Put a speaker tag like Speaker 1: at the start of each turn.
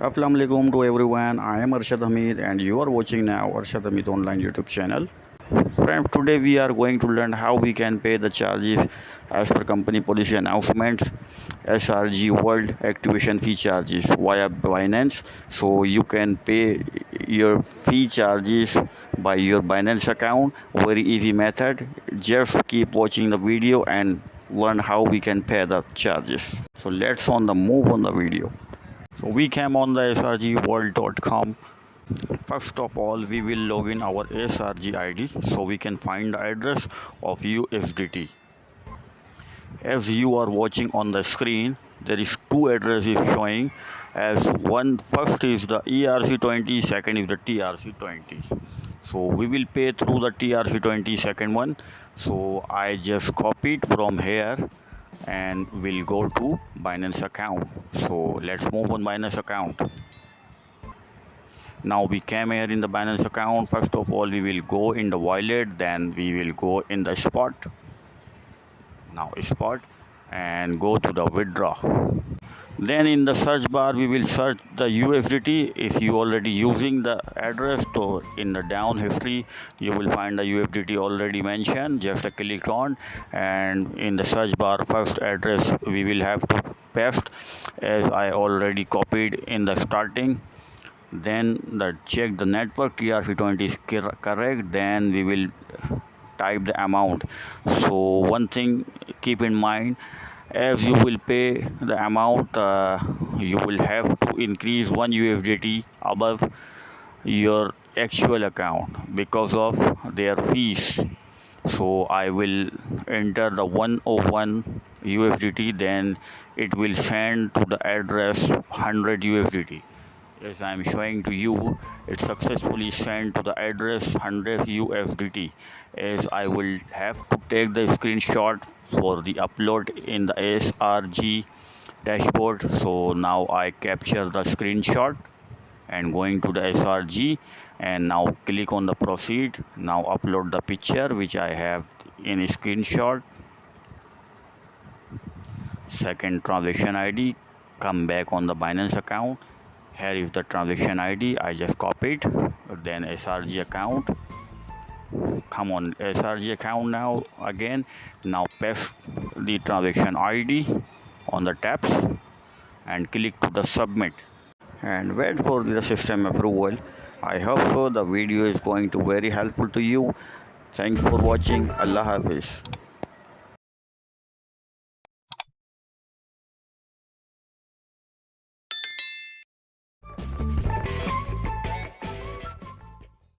Speaker 1: Assalamu alaikum to everyone. I am Arshad Hameed and you are watching now Arshad Hameed online YouTube channel. Friends, today we are going to learn how we can pay the charges as per company policy announcements, SRG World Activation Fee Charges via Binance. So you can pay your fee charges by your Binance account. Very easy method. Just keep watching the video and learn how we can pay the charges. So let's on the move on the video. So we came on the srgworld.com. First of all, we will log in our SRG ID so we can find the address of USDT. As you are watching on the screen, there is two addresses showing. As one first is the ERC20, second is the TRC20. So we will pay through the TRC20 second one. So I just copied from here and we'll go to Binance account. So let's move on Binance account. Now we came here in the Binance account. First of all, we will go in the wallet, then we will go in the spot. Now spot and go to the withdraw. Then in the search bar we will search the USDT. If you already using the address, so in the down history you will find the USDT already mentioned. Just click on, and in the search bar first address we will have to paste, as I already copied in the starting. Then the check the network TRC20 is correct, then we will type the amount. So one thing keep in mind, as you will pay the amount, you will have to increase one USDT above your actual account because of their fees. So I will enter the 101 USDT, then it will send to the address 100 USDT. As I am showing to you, it successfully sent to the address 100 USDT. As I will have to take the screenshot for the upload in the SRG dashboard. So now I capture the screenshot and going to the SRG, and now click on the proceed. Now upload the picture which I have in a screenshot. Second transaction ID, come back on the Binance account. Here is the transaction ID, I just copied. Then SRG account, come on SRG account now again. Now paste the transaction ID on the tabs and click to the submit and wait for the system approval. I hope so the video is going to very helpful to you. Thanks for watching. Allah Hafiz.